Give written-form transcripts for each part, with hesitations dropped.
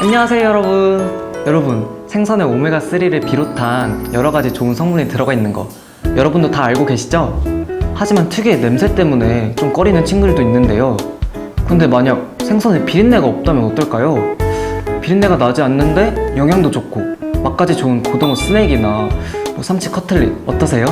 안녕하세요 여러분, 생선에 오메가3를 비롯한 여러가지 좋은 성분이 들어가 있는 거 여러분도 다 알고 계시죠? 하지만 특유의 냄새 때문에 좀 꺼리는 친구들도 있는데요. 근데 만약 생선에 비린내가 없다면 어떨까요? 비린내가 나지 않는데 영양도 좋고 맛까지 좋은 고등어 스낵이나 삼치 커틀릿 어떠세요?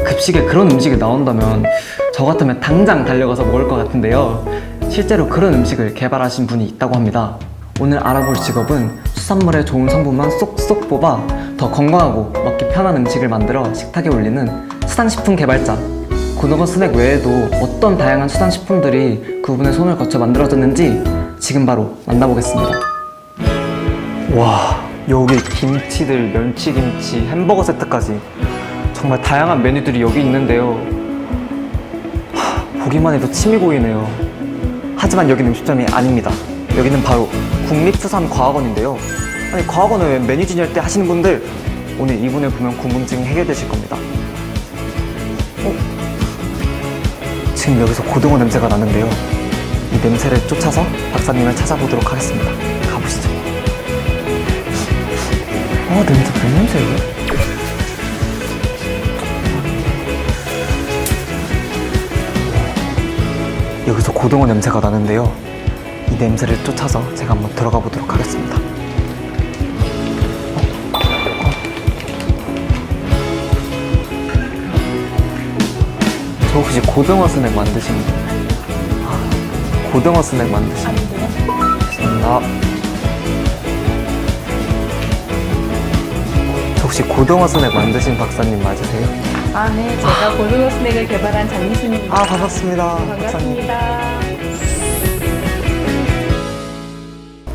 급식에 그런 음식이 나온다면 저 같으면 당장 달려가서 먹을 것 같은데요. 실제로 그런 음식을 개발하신 분이 있다고 합니다. 오늘 알아볼 직업은 수산물의 좋은 성분만 쏙쏙 뽑아 더 건강하고 먹기 편한 음식을 만들어 식탁에 올리는 수산식품 개발자. 고등어 스낵 외에도 어떤 다양한 수산식품들이 그분의 손을 거쳐 만들어졌는지 지금 바로 만나보겠습니다. 와, 여기 김치들, 멸치김치, 햄버거 세트까지 정말 다양한 메뉴들이 여기 있는데요. 보기만 해도 침이 고이네요. 하지만 여기는 음식점이 아닙니다. 여기는 바로 국립수산과학원인데요. 아니, 과학원을 왜 메뉴진이 할 때 하시는 분들, 오늘 이분을 보면 궁금증이 해결되실 겁니다. 지금 여기서 고등어 냄새가 나는데요. 이 냄새를 쫓아서 박사님을 찾아보도록 하겠습니다. 가보시죠. 냄새 무슨 냄새예요? 여기서 고등어 냄새가 나는데요. 이 냄새를 쫓아서 제가 한번 들어가 보도록 하겠습니다. 저 혹시 고등어 스낵 만드시는 분? 고등어 스낵 만드시는 분? 죄송합니다. 저 혹시 고등어 스낵 만드신 박사님 맞으세요? 네. 제가 고등어 스낵을 개발한 장미순입니다. 반갑습니다. 반갑습니다.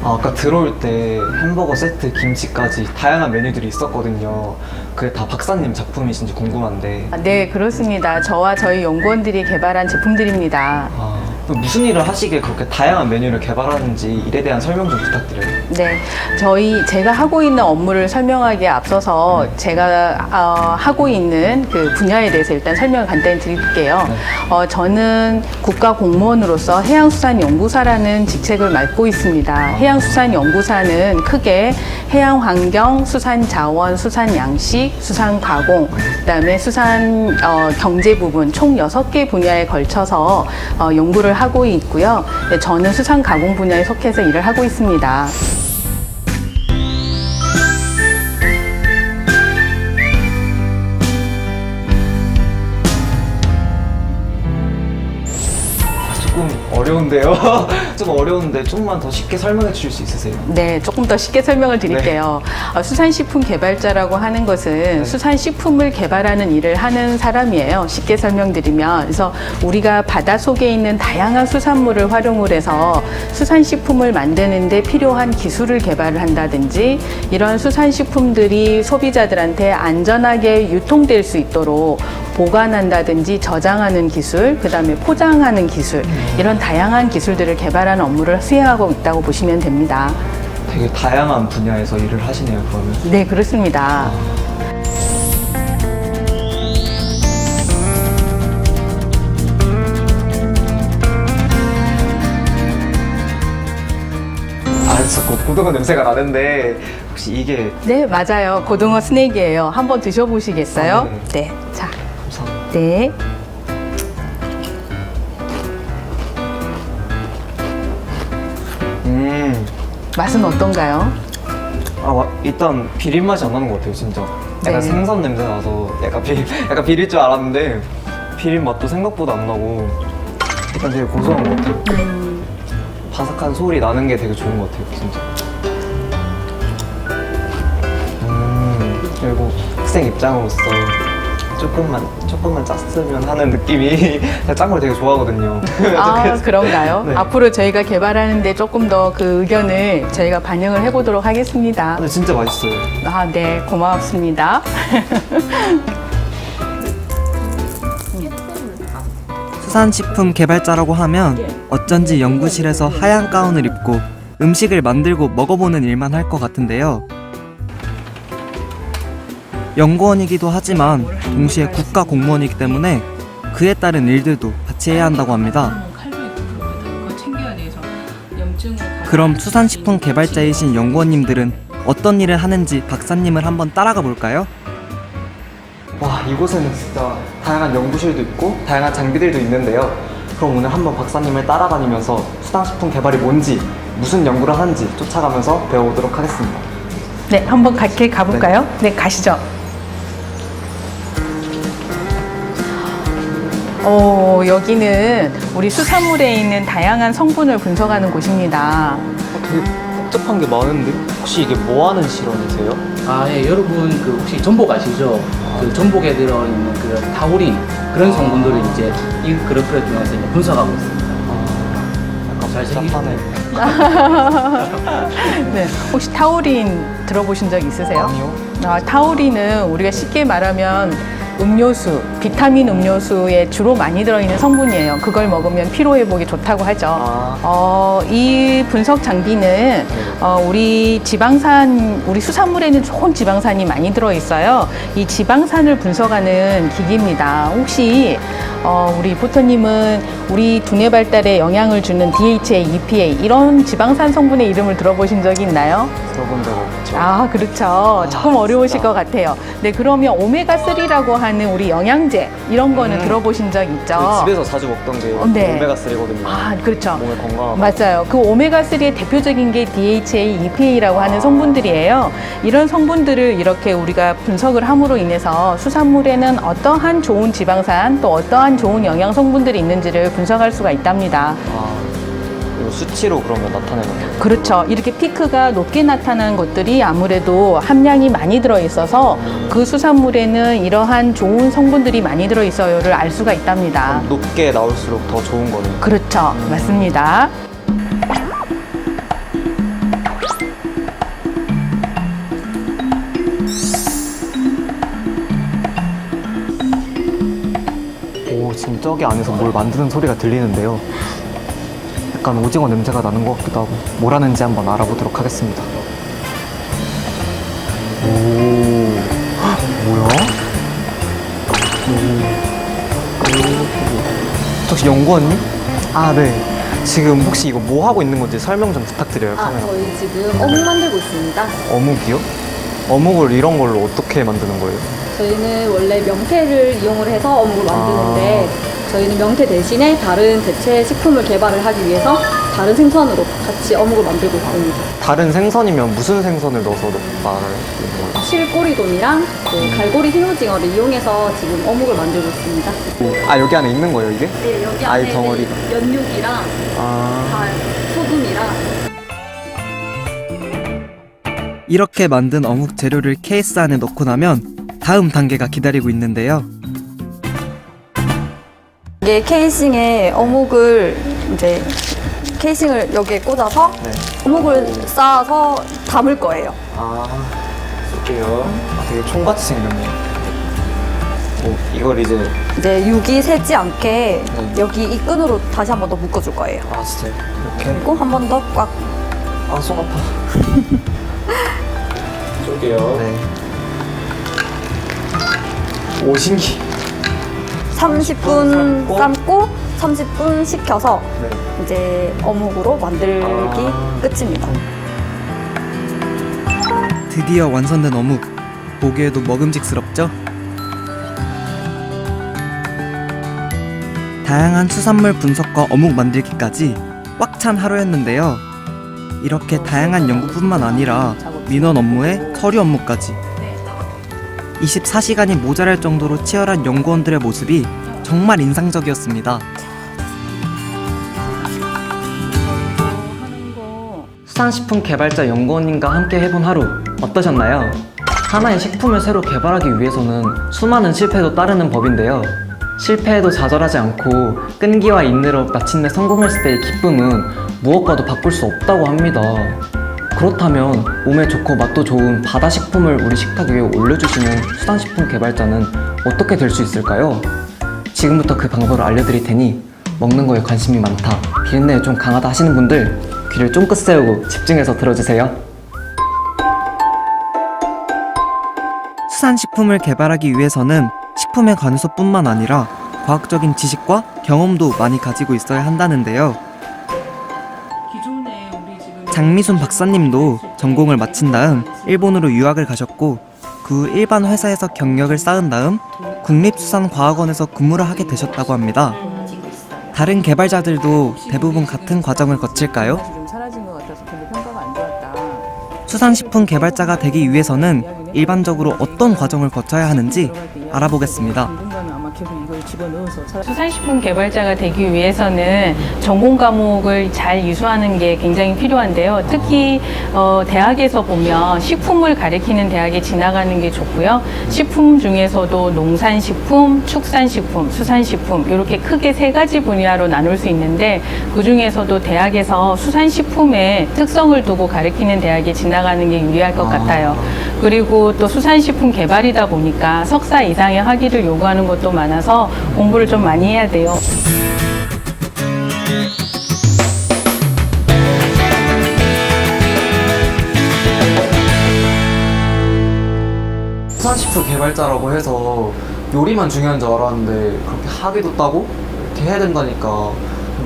아까 들어올 때 햄버거 세트, 김치까지 다양한 메뉴들이 있었거든요. 그게 다 박사님 작품이신지 궁금한데. 네, 그렇습니다. 저와 저희 연구원들이 개발한 제품들입니다. 무슨 일을 하시기에 그렇게 다양한 메뉴를 개발하는지 일에 대한 설명 좀 부탁드려요. 네, 제가 하고 있는 업무를 설명하기에 앞서서 제가 하고 있는 그 분야에 대해서 일단 설명을 간단히 드릴게요. 저는 국가공무원으로서 해양수산연구사라는 직책을 맡고 있습니다. 해양수산연구사는 크게 해양환경, 수산자원, 수산양식, 수산가공, 그다음에 수산 경제 부분 총 6개 분야에 걸쳐서 연구를 하고 있고요. 네, 저는 수산가공 분야에 속해서 일을 하고 있습니다. 조금 어려운데요. 좀 어려운데 조금만 더 쉽게 설명해 주실 수 있으세요? 네, 조금 더 쉽게 설명을 드릴게요. 수산식품 개발자라고 하는 것은 수산식품을 개발하는 일을 하는 사람이에요. 쉽게 설명드리면. 그래서 우리가 바다 속에 있는 다양한 수산물을 활용을 해서 수산식품을 만드는 데 필요한 기술을 개발을 한다든지 이런 수산식품들이 소비자들한테 안전하게 유통될 수 있도록 보관한다든지 저장하는 기술, 그 다음에 포장하는 기술, 이런 다양한 기술들을 개발하는 업무를 수행하고 있다고 보시면 됩니다. 되게 다양한 분야에서 일을 하시네요, 그러면. 네, 그렇습니다. 자꾸 고등어 냄새가 나는데 혹시 이게... 네, 맞아요. 고등어 스낵이에요. 한번 드셔보시겠어요? 네. 자, 감사합니다. 네. 맛은 어떤가요? 일단 비린 맛이 안 나는 것 같아요, 진짜. 약간 네. 생선 냄새 나서 약간 비릴 줄 알았는데 비린 맛도 생각보다 안 나고 일단 되게 고소한 것 같아요. 바삭한 소리 나는 게 되게 좋은 것 같아요, 진짜. 그리고 학생 입장으로서 조금만 짰으면 하는 느낌이 제가 짠 걸 되게 좋아하거든요. 그런가요? 네. 앞으로 저희가 개발하는데 조금 더 그 의견을 저희가 반영을 해보도록 하겠습니다. 근데 진짜 맛있어요. 네, 고맙습니다. 수산식품 개발자라고 하면 어쩐지 연구실에서 하얀 가운을 입고 음식을 만들고 먹어보는 일만 할 것 같은데요. 연구원이기도 하지만 동시에 국가 공무원이기 때문에 그에 따른 일들도 같이 해야 한다고 합니다. 칼도 있고 그거 챙겨야 돼서 염증을 그럼 수산식품 개발자이신 연구원님들은 어떤 일을 하는지 박사님을 한번 따라가 볼까요? 와, 이곳에는 진짜 다양한 연구실도 있고 다양한 장비들도 있는데요. 그럼 오늘 한번 박사님을 따라다니면서 수산식품 개발이 뭔지, 무슨 연구를 하는지 쫓아가면서 배워보도록 하겠습니다. 네, 한번 같이 가볼까요? 네, 가시죠. 여기는 우리 수산물에 있는 다양한 성분을 분석하는 곳입니다. 되게 복잡한 게 많은데 혹시 이게 뭐 하는 실험이세요? 예, 여러분 그 혹시 전복 아시죠? 그 전복에 들어있는 그 타우린 그런 성분들을 이제 이 그래프를 통해서 이제 분석하고 있습니다. 약간 잘생기시네. 네, 혹시 타우린 들어보신 적 있으세요? 아니요. 타우린은 우리가 쉽게 말하면 음료수, 비타민 음료수에 주로 많이 들어있는 성분이에요. 그걸 먹으면 피로 회복이 좋다고 하죠. 이 분석 장비는 우리 지방산, 우리 수산물에는 좋은 지방산이 많이 들어있어요. 이 지방산을 분석하는 기기입니다. 혹시 우리 리포터님은 우리 두뇌 발달에 영향을 주는 DHA, EPA 이런 지방산 성분의 이름을 들어보신 적이 있나요? 들어본 적 없죠. 아, 그렇죠. 조금 어려우실 것 같아요. 네, 그러면 오메가3라고 하는 우리 영양제 이런 거는 들어보신 적 있죠? 집에서 자주 먹던 게 네. 오메가3거든요. 아, 그렇죠. 몸에 건강하다. 맞아요. 그 오메가3의 대표적인 게 DHA, EPA라고 하는 성분들이에요. 이런 성분들을 이렇게 우리가 분석을 함으로 인해서 수산물에는 어떠한 좋은 지방산 또 어떠한 좋은 영양 성분들이 있는지를 분석할 수가 있답니다. 이거 수치로 그러면 나타내는 거예요? 그렇죠. 이렇게 피크가 높게 나타나는 것들이 아무래도 함량이 많이 들어있어서 그 수산물에는 이러한 좋은 성분들이 많이 들어있어요를 알 수가 있답니다. 높게 나올수록 더 좋은 거네요. 그렇죠. 맞습니다. 오, 지금 저기 안에서 뭘 만드는 소리가 들리는데요. 약간 오징어 냄새가 나는 것 같기도 하고 뭘 하는지 한번 알아보도록 하겠습니다. 오, 헉, 뭐야? 혹시 연구원님? 아, 네. 지금 혹시 이거 뭐 하고 있는 건지 설명 좀 부탁드려요, 카메라. 저희 지금 어묵 만들고 있습니다. 어묵이요? 어묵을 이런 걸로 어떻게 만드는 거예요? 저희는 원래 명태를 이용을 해서 어묵을 만드는데 저희는 명태 대신에 다른 대체 식품을 개발을 하기 위해서 다른 생선으로 같이 어묵을 만들고 있습니다. 다른 생선이면 무슨 생선을 넣어서 말을 하는 거예요? 실꼬리돔이랑 그 갈고리 흰오징어를 이용해서 지금 어묵을 만들고 있습니다. 아, 여기 안에 있는 거예요, 이게? 네, 여기 아이 안에 덩어리가. 연육이랑 다 소금이랑 이렇게 만든 어묵 재료를 케이스 안에 넣고 나면 다음 단계가 기다리고 있는데요. 이게 케이싱에 어묵을 이제 케이싱을 여기에 꽂아서 네. 어묵을 쌓아서 담을 거예요. 볼게요. 되게 총같이 생겼네요. 오, 이걸 이제 육이 새지 않게 네. 여기 이 끈으로 다시 한 번 더 묶어줄 거예요. 아, 진짜요? 이렇게? 그리고 한 번 더 꽉. 아, 손 아파. 쏠게요. 네. 오, 신기. 30분 삶고. 삶고 30분 식혀서 네. 이제 어묵으로 만들기 아. 끝입니다. 드디어 완성된 어묵. 보기에도 먹음직스럽죠? 다양한 수산물 분석과 어묵 만들기까지 꽉 찬 하루였는데요. 이렇게 다양한 연구뿐만 아니라 민원 업무에 서류 업무까지 24시간이 모자랄 정도로 치열한 연구원들의 모습이 정말 인상적이었습니다. 수산식품 개발자 연구원님과 함께 해본 하루 어떠셨나요? 하나의 식품을 새로 개발하기 위해서는 수많은 실패도 따르는 법인데요. 실패에도 좌절하지 않고 끈기와 인내로 마침내 성공했을 때의 기쁨은 무엇과도 바꿀 수 없다고 합니다. 그렇다면 몸에 좋고 맛도 좋은 바다 식품을 우리 식탁 위에 올려주시는 수산식품 개발자는 어떻게 될 수 있을까요? 지금부터 그 방법을 알려드릴 테니 먹는 거에 관심이 많다, 비린내에 좀 강하다 하시는 분들 귀를 쫑긋 세우고 집중해서 들어주세요. 수산식품을 개발하기 위해서는 식품의 관수뿐만 아니라 과학적인 지식과 경험도 많이 가지고 있어야 한다는데요. 기존에 우리 지금 장미순 박사님도 전공을 마친 다음 일본으로 유학을 가셨고 그 후 일반 회사에서 경력을 쌓은 다음 국립수산과학원에서 근무를 하게 되셨다고 합니다. 다른 개발자들도 대부분 같은 과정을 거칠까요? 좀 사라진 것 같아서 별로 평가가 안 좋았다. 수산식품 개발자가 되기 위해서는 일반적으로 어떤 과정을 거쳐야 하는지 알아보겠습니다. 당분간은 아마 계속 이걸 집어넣어서 수산식품 개발자가 되기 위해서는 전공 과목을 잘 이수하는 게 굉장히 필요한데요. 특히 대학에서 보면 식품을 가리키는 대학에 지나가는 게 좋고요. 식품 중에서도 농산식품, 축산식품, 수산식품 이렇게 크게 세 가지 분야로 나눌 수 있는데 그 중에서도 대학에서 수산식품의 특성을 두고 가리키는 대학에 지나가는 게 유리할 것 같아요. 그리고 또 수산식품 개발이다 보니까 석사 이상의 학위를 요구하는 것도 많아서 공부를 좀 많이 해야 돼요. 수산식품 개발자라고 해서 요리만 중요한 줄 알았는데 그렇게 학위도 따고 이렇게 해야 된다니까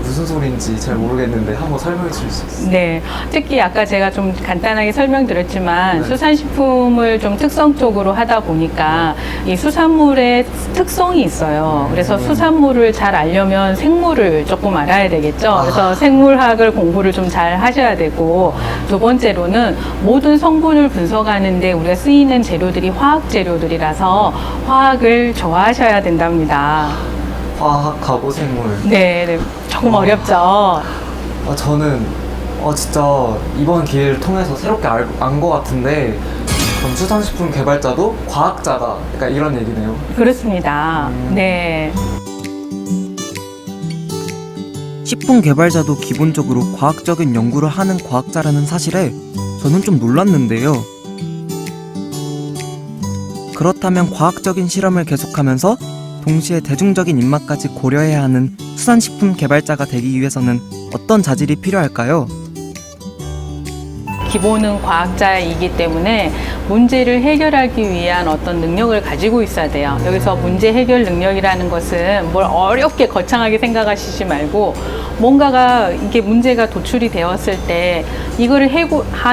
무슨 소리인지 잘 모르겠는데 한번 설명해 주실 수 있어요? 네, 특히 아까 제가 좀 간단하게 설명드렸지만 네. 수산식품을 좀 특성적으로 하다 보니까 이 수산물의 특성이 있어요. 그래서 수산물을 잘 알려면 생물을 조금 알아야 되겠죠. 그래서 생물학을 공부를 좀 잘 하셔야 되고 두 번째로는 모든 성분을 분석하는데 우리가 쓰이는 재료들이 화학 재료들이라서 화학을 좋아하셔야 된답니다. 화학하고 생물. 네, 조금 어렵죠. 저는 진짜 이번 기회를 통해서 새롭게 안 것 같은데 그럼 수산식품 개발자도 과학자다. 그러니까 이런 얘기네요. 그렇습니다. 네. 식품 개발자도 기본적으로 과학적인 연구를 하는 과학자라는 사실에 저는 좀 놀랐는데요. 그렇다면 과학적인 실험을 계속하면서 동시에 대중적인 입맛까지 고려해야 하는 수산식품 개발자가 되기 위해서는 어떤 자질이 필요할까요? 기본은 과학자이기 때문에 문제를 해결하기 위한 어떤 능력을 가지고 있어야 돼요. 여기서 문제 해결 능력이라는 것은 뭘 어렵게 거창하게 생각하시지 말고 뭔가가 이게 문제가 도출이 되었을 때 이거를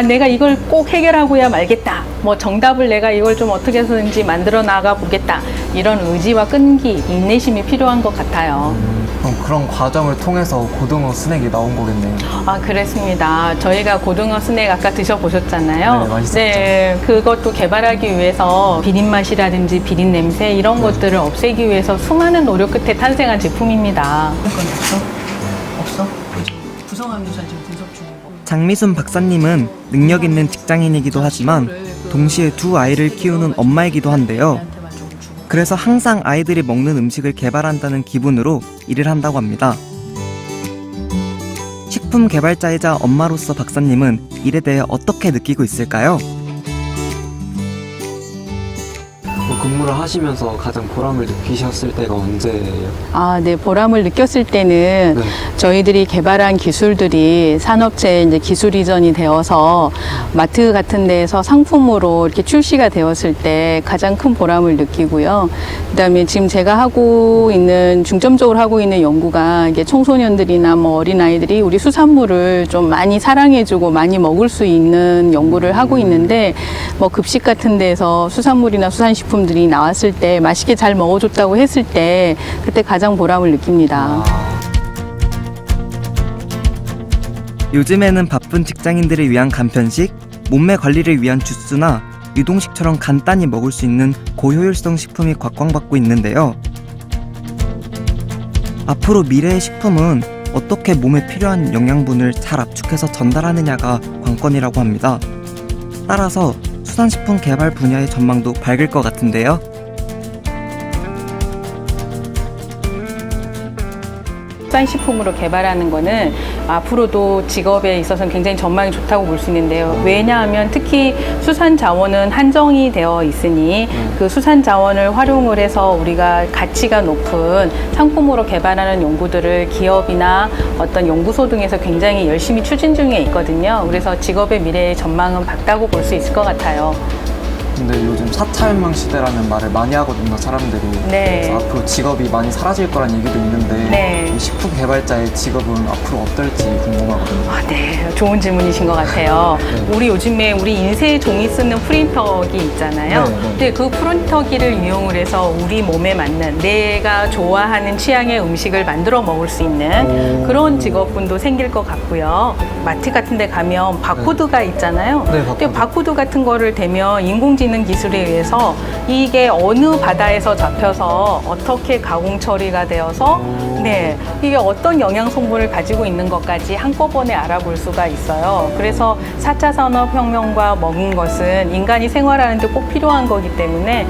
내가 이걸 꼭 해결하고야 말겠다. 뭐 정답을 내가 이걸 좀 어떻게 해서든지 만들어 나가 보겠다. 이런 의지와 끈기, 인내심이 필요한 것 같아요. 그럼 그런 과정을 통해서 고등어 스낵이 나온 거겠네요. 아, 그렇습니다. 저희가 고등어 스낵 아까 드셔보셨잖아요. 네, 맛있었죠. 네, 그것도 개발하기 위해서 비린 맛이라든지 비린 냄새 이런 것들을 없애기 위해서 수많은 노력 끝에 탄생한 제품입니다. 없어? 구성함유산 지금 분석 중이고. 장미순 박사님은 능력 있는 직장인이기도 하지만 동시에 두 아이를 키우는 엄마이기도 한데요. 그래서 항상 아이들이 먹는 음식을 개발한다는 기분으로 일을 한다고 합니다. 식품 개발자이자 엄마로서 박사님은 일에 대해 어떻게 느끼고 있을까요? 근무를 하시면서 가장 보람을 느끼셨을 때가 언제예요? 아, 네. 보람을 느꼈을 때는 네. 저희들이 개발한 기술들이 산업체에 이제 기술 이전이 되어서 마트 같은 데에서 상품으로 이렇게 출시가 되었을 때 가장 큰 보람을 느끼고요. 그다음에 지금 제가 중점적으로 하고 있는 연구가 이게 청소년들이나 뭐 어린아이들이 우리 수산물을 좀 많이 사랑해주고 많이 먹을 수 있는 연구를 하고 있는데 뭐 급식 같은 데서 수산물이나 수산식품들이 나왔을 때 맛있게 잘 먹어줬다고 했을 때 그때 가장 보람을 느낍니다. 요즘에는 바쁜 직장인들을 위한 간편식, 몸매 관리를 위한 주스나 유동식처럼 간단히 먹을 수 있는 고효율성 식품이 곽광받고 있는데요. 앞으로 미래의 식품은 어떻게 몸에 필요한 영양분을 잘 압축해서 전달하느냐가 관건이라고 합니다. 따라서 수산식품 개발 분야의 전망도 밝을 것 같은데요. 수산식품으로 개발하는 거는 앞으로도 직업에 있어서는 굉장히 전망이 좋다고 볼 수 있는데요. 왜냐하면 특히 수산 자원은 한정이 되어 있으니 그 수산 자원을 활용을 해서 우리가 가치가 높은 상품으로 개발하는 연구들을 기업이나 어떤 연구소 등에서 굉장히 열심히 추진 중에 있거든요. 그래서 직업의 미래의 전망은 밝다고 볼 수 있을 것 같아요. 근데 요즘 4차 혁명 시대라는 말을 많이 하거든요, 사람들이. 네. 그래서 앞으로 직업이 많이 사라질 거란 얘기도 있는데 네. 이 식품 개발자의 직업은 앞으로 어떨지 있을지 궁금하거든요. 네, 좋은 질문이신 것 같아요. 우리 요즘에 우리 인쇄 종이 쓰는 프린터기 있잖아요. 네, 네. 근데 그 프린터기를 이용을 해서 우리 몸에 맞는 내가 좋아하는 취향의 음식을 만들어 먹을 수 있는 그런 직업군도 생길 것 같고요. 마트 같은 데 가면 바코드가 있잖아요. 네, 근데 바코드 같은 거를 대면 인공지능 기술에 의해서 이게 어느 바다에서 잡혀서 어떻게 가공 처리가 되어서 네, 이게 어떤 영양 성분을 가지고 있는 것까지 한꺼번에 알아볼 수가 있어요. 그래서 4차 산업혁명과 먹은 것은 인간이 생활하는 데 꼭 필요한 거기 때문에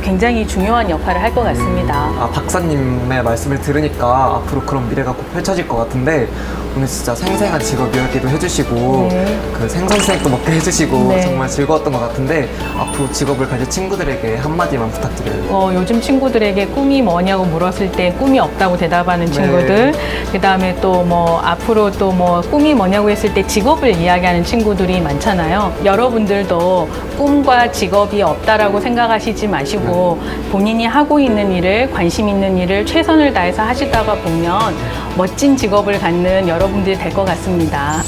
굉장히 중요한 역할을 할 것 같습니다. 아, 박사님의 말씀을 들으니까 앞으로 그런 미래가 꼭 펼쳐질 것 같은데 오늘 진짜 생생한 직업 이야기도 해주시고 네. 그 생선스낵도 먹게 해주시고 네. 정말 즐거웠던 것 같은데 앞으로 직업을 가질 친구들에게 한마디만 부탁드려요. 요즘 친구들에게 꿈이 뭐냐고 물었을 때 꿈이 없다고 대답하는 친구들, 그 다음에 또 뭐 앞으로 또 뭐 꿈이 뭐냐고 했을 때 직업을 이야기하는 친구들이 많잖아요. 여러분들도 꿈과 직업이 없다라고 생각하시지 마시고 본인이 하고 있는 일을, 관심 있는 일을 최선을 다해서 하시다가 보면 멋진 직업을 갖는 여러분들이 될 것 같습니다.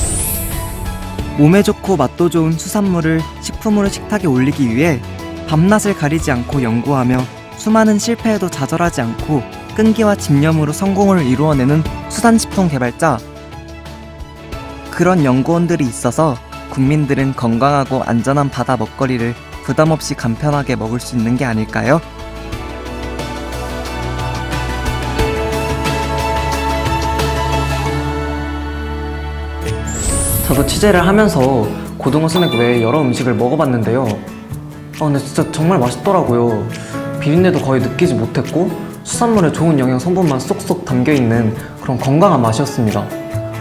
몸에 좋고 맛도 좋은 수산물을 식품으로 식탁에 올리기 위해 밤낮을 가리지 않고 연구하며 수많은 실패에도 좌절하지 않고 끈기와 집념으로 성공을 이루어내는 수산식품 개발자. 그런 연구원들이 있어서 국민들은 건강하고 안전한 바다 먹거리를 부담 없이 간편하게 먹을 수 있는 게 아닐까요? 저도 취재를 하면서 고등어 스낵 외에 여러 음식을 먹어봤는데요. 근데 진짜 정말 맛있더라고요. 비린내도 거의 느끼지 못했고 수산물의 좋은 영양 성분만 쏙쏙 담겨있는 그런 건강한 맛이었습니다.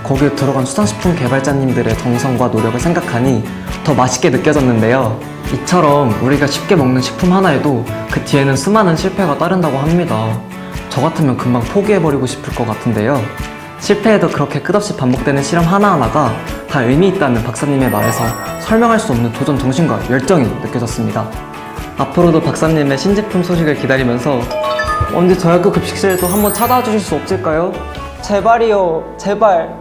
거기에 들어간 수산식품 개발자님들의 정성과 노력을 생각하니 더 맛있게 느껴졌는데요. 이처럼 우리가 쉽게 먹는 식품 하나에도 그 뒤에는 수많은 실패가 따른다고 합니다. 저 같으면 금방 포기해버리고 싶을 것 같은데요. 실패해도 그렇게 끝없이 반복되는 실험 하나하나가 다 의미 있다는 박사님의 말에서 설명할 수 없는 도전 정신과 열정이 느껴졌습니다. 앞으로도 박사님의 신제품 소식을 기다리면서 언제 저희 학교 급식실에도 한번 찾아와 주실 수 없을까요? 제발이요, 제발.